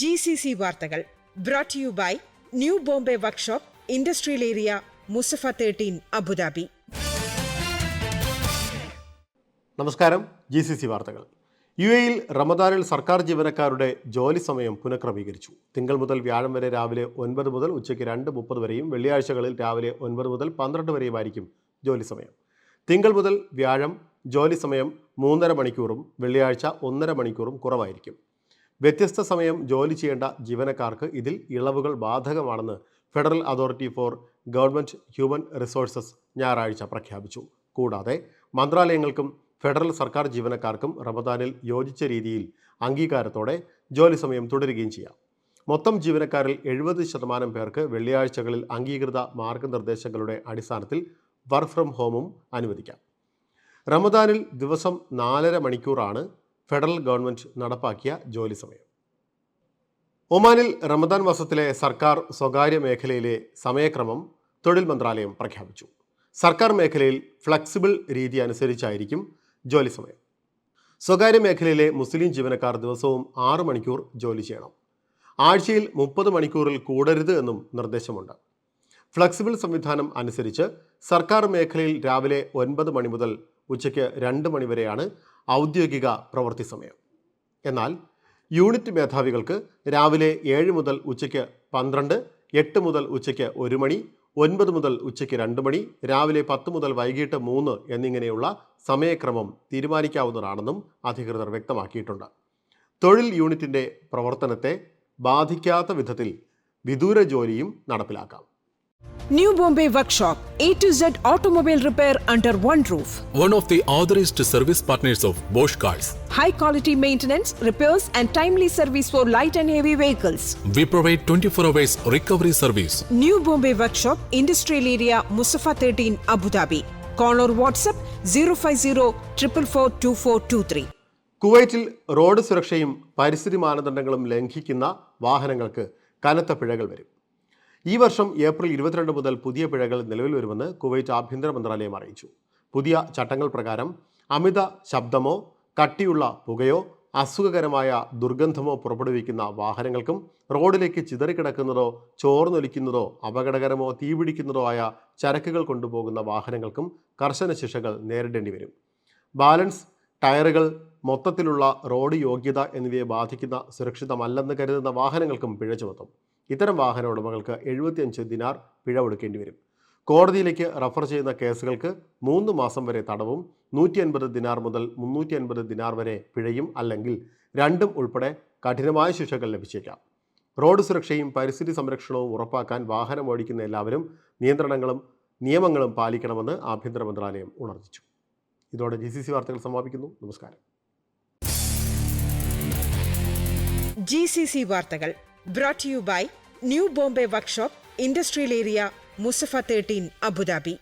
GCC വാർത്തകൾ brought to you by new Bombay workshop, industrial area, Musaffah 13, Abu Dhabi. നമസ്കാരം. GCC വാർത്തകൾ. UAE-യിൽ റമദാനിൽ സർക്കാർ ജീവനക്കാരുടെ ജോലി സമയം പുനഃക്രമീകരിച്ചു. തിങ്കൾ മുതൽ വ്യാഴം വരെ രാവിലെ 9 മുതൽ ഉച്ചയ്ക്ക് 2:30 വരെയും വെള്ളിയാഴ്ചകളിൽ രാവിലെ 9 മുതൽ 12 വരെയുമായിരിക്കും ജോലി സമയം. തിങ്കൾ മുതൽ വ്യാഴം ജോലി സമയം 3.5 മണിക്കൂറും വെള്ളിയാഴ്ച 1.5 മണിക്കൂറും കുറവായിരിക്കും. വ്യത്യസ്ത സമയം ജോലി ചെയ്യേണ്ട ജീവനക്കാർക്ക് ഇതിൽ ഇളവുകൾ ബാധകമാണെന്ന് federal authority for government human resources ഞായറാഴ്ച പ്രഖ്യാപിച്ചു. കൂടാതെ മന്ത്രാലയങ്ങൾക്കും ഫെഡറൽ സർക്കാർ ജീവനക്കാർക്കും റമദാനിൽ യോജിച്ച രീതിയിൽ അംഗീകാരത്തോടെ ജോലി സമയം തുടരുകയും ചെയ്യാം. മൊത്തം ജീവനക്കാരിൽ 70% പേർക്ക് വെള്ളിയാഴ്ചകളിൽ അംഗീകൃത മാർഗനിർദ്ദേശങ്ങളുടെ അടിസ്ഥാനത്തിൽ വർക്ക് ഫ്രം ഹോമും അനുവദിക്കാം. റമദാനിൽ ദിവസം 4.5 മണിക്കൂറാണ് ഫെഡറൽ ഗവൺമെൻറ് നടപ്പാക്കിയ ജോലി സമയം. ഒമാനിൽ റമദാൻ മാസത്തിലെ സർക്കാർ സ്വകാര്യ മേഖലയിലെ സമയക്രമം തൊഴിൽ മന്ത്രാലയം പ്രഖ്യാപിച്ചു. സർക്കാർ മേഖലയിൽ ഫ്ലെക്സിബിൾ രീതി അനുസരിച്ചായിരിക്കും ജോലി സമയം. സ്വകാര്യ മേഖലയിലെ മുസ്ലിം ജീവനക്കാർ ദിവസവും 6 മണിക്കൂർ ജോലി ചെയ്യണം. ആഴ്ചയിൽ 30 മണിക്കൂറിൽ കൂടരുത് എന്നും നിർദ്ദേശമുണ്ട്. ഫ്ലെക്സിബിൾ സംവിധാനം അനുസരിച്ച് സർക്കാർ മേഖലയിൽ രാവിലെ 9 മണി മുതൽ ഉച്ചയ്ക്ക് 2 മണി വരെയാണ് ഔദ്യോഗിക പ്രവൃത്തി സമയം. എന്നാൽ യൂണിറ്റ് മേധാവികൾക്ക് രാവിലെ 7 മുതൽ ഉച്ചയ്ക്ക് 12, 8 മുതൽ ഉച്ചയ്ക്ക് 1 മണി, 9 മുതൽ ഉച്ചയ്ക്ക് 2 മണി, രാവിലെ 10 മുതൽ വൈകിട്ട് 3 എന്നിങ്ങനെയുള്ള സമയക്രമം തീരുമാനിക്കാവുന്നതാണെന്നും അധികൃതർ വ്യക്തമാക്കിയിട്ടുണ്ട്. തൊഴിൽ യൂണിറ്റിൻ്റെ പ്രവർത്തനത്തെ ബാധിക്കാത്ത വിധത്തിൽ വിദൂര ജോലിയും നടപ്പിലാക്കാം. New Bombay Workshop, A to Z automobile repair under one roof. One of the authorized service partners of Bosch Cars. High quality maintenance, repairs and timely service for light and heavy vehicles. We provide 24 hours recovery service. New Bombay Workshop, Industrial Area, Musafa 13, Abu Dhabi. Call or WhatsApp 050-444-2423. കുവൈറ്റിൽ road സുരക്ഷയും പരിസ്ഥിതി മാനദണ്ഡങ്ങളും ലംഘിക്കുന്ന വാഹനങ്ങൾക്ക് കനത്ത പിഴകൾ വരും. ഈ വർഷം ഏപ്രിൽ 22 മുതൽ പുതിയ പിഴകൾ നിലവിൽ വരുമെന്ന് കുവൈറ്റ് ആഭ്യന്തര മന്ത്രാലയം അറിയിച്ചു. പുതിയ ചട്ടങ്ങൾ പ്രകാരം അമിത ശബ്ദമോ കട്ടിയുള്ള പുകയോ അസുഖകരമായ ദുർഗന്ധമോ പുറപ്പെടുവിക്കുന്ന വാഹനങ്ങൾക്കും റോഡിലേക്ക് ചിതറിക്കിടക്കുന്നതോ ചോർന്നൊലിക്കുന്നതോ അപകടകരമോ തീപിടിക്കുന്നതോ ആയ ചരക്കുകൾ കൊണ്ടുപോകുന്ന വാഹനങ്ങൾക്കും കർശന ശിക്ഷകൾ നേരിടേണ്ടി വരും. ബാലൻസ്, ടയറുകൾ, മൊത്തത്തിലുള്ള റോഡ് യോഗ്യത എന്നിവയെ ബാധിക്കുന്ന സുരക്ഷിതമല്ലെന്ന് കരുതുന്ന വാഹനങ്ങൾക്കും പിഴ ചുമത്തും. ഇത്തരം വാഹന ഉടമകൾക്ക് 75 ദിനാർ പിഴ ഒടുക്കേണ്ടി വരും. കോടതിയിലേക്ക് റഫർ ചെയ്യുന്ന കേസുകൾക്ക് 3 മാസം വരെ തടവും 150 ദിനാർ മുതൽ 350 ദിനാർ വരെ പിഴയും അല്ലെങ്കിൽ രണ്ടും ഉൾപ്പെടെ കഠിനമായ ശിക്ഷകൾ ലഭിച്ചേക്കാം. റോഡ് സുരക്ഷയും പരിസ്ഥിതി സംരക്ഷണവും ഉറപ്പാക്കാൻ വാഹനം ഓടിക്കുന്ന എല്ലാവരും നിയന്ത്രണങ്ങളും നിയമങ്ങളും പാലിക്കണമെന്ന് ആഭ്യന്തര മന്ത്രാലയം ഉണർത്തിച്ചു. ഇതോടെ GCC വാർത്തകൾ സമാപിക്കുന്നു. നമസ്കാരം. GCC വാർത്തകൾ brought to you by new Bombay workshop, industrial area, Musaffah 13, Abu Dhabi.